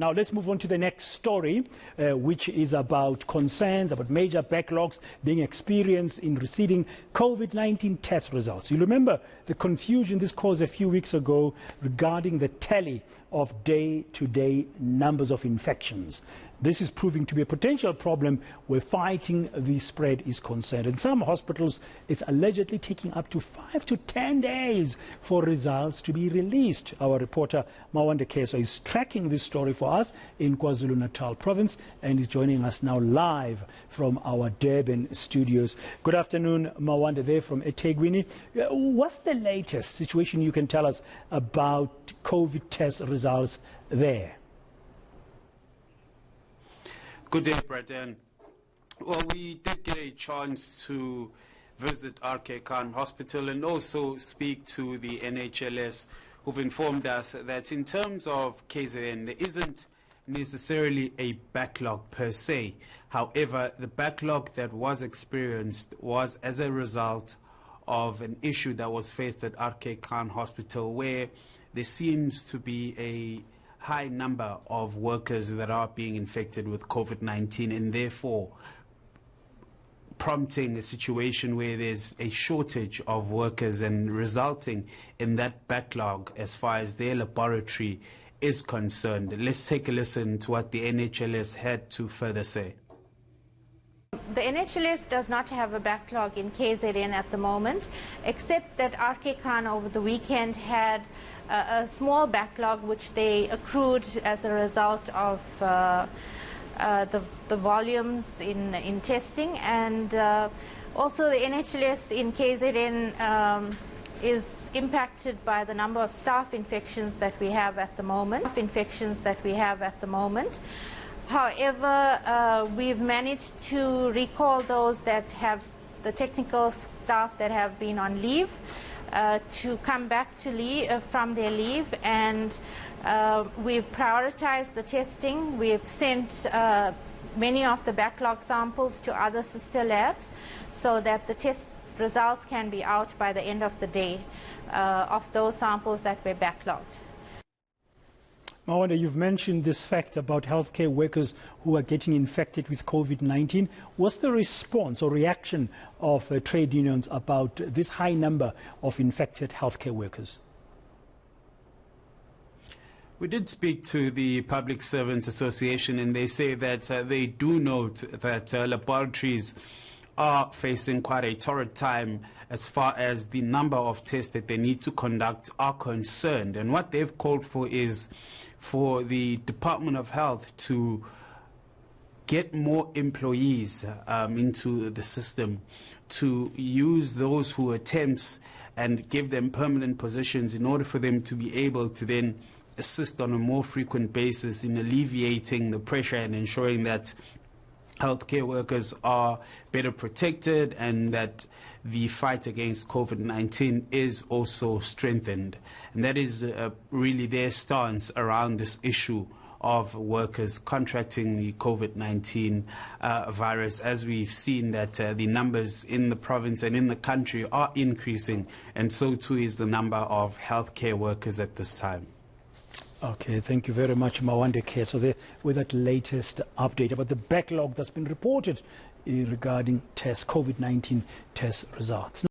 Now let's move on to the next story, which is about concerns about major backlogs being experienced in receiving COVID-19 test results. You remember the confusion this caused a few weeks ago regarding the tally of day-to-day numbers of infections. This is proving to be a potential problem where fighting the spread is concerned. In some hospitals, it's allegedly taking up to 5 to 10 days for results to be released. Our reporter Mawande Kheswa is tracking this story for us in KwaZulu-Natal province and is joining us now live from our Durban studios. Good afternoon, Mawande, there from eThekwini. What's the latest situation you can tell us about COVID test results there? Good day, Brendan. Well, we did get a chance to visit RK Khan Hospital and also speak to the NHLS, who've informed us that in terms of KZN, there isn't necessarily a backlog per se. However, the backlog that was experienced was as a result of an issue that was faced at RK Khan Hospital, where there seems to be a high number of workers that are being infected with COVID-19 and therefore prompting a situation where there's a shortage of workers and resulting in that backlog as far as their laboratory is concerned. Let's take a listen to what the NHLS had to further say. The NHLS does not have a backlog in KZN at the moment, except that RK Khan over the weekend had a small backlog which they accrued as a result of the volumes in testing, and also the NHLS in KZN is impacted by the number of staff infections that we have at the moment. However, we've managed to recall those that have the technical staff that have been on leave to come back to from their leave, and we've prioritized the testing. We've sent many of the backlog samples to other sister labs so that the test results can be out by the end of the day of those samples that were backlogged. Mawande, you've mentioned this fact about healthcare workers who are getting infected with COVID-19. What's the response or reaction of trade unions about this high number of infected healthcare workers? We did speak to the Public Servants Association, and they say that they do note that laboratories are facing quite a torrid time as far as the number of tests that they need to conduct are concerned. And what they've called for is for the Department of Health to get more employees into the system, to use those who are temps and give them permanent positions in order for them to be able to then assist on a more frequent basis in alleviating the pressure and ensuring that healthcare workers are better protected and that the fight against COVID-19 is also strengthened. And that is really their stance around this issue of workers contracting the COVID-19 virus, as we've seen that the numbers in the province and in the country are increasing, and so too is the number of healthcare workers at this time. Okay, thank you very much, Mawande Kheswa, with that latest update about the backlog that's been reported regarding COVID-19 test results.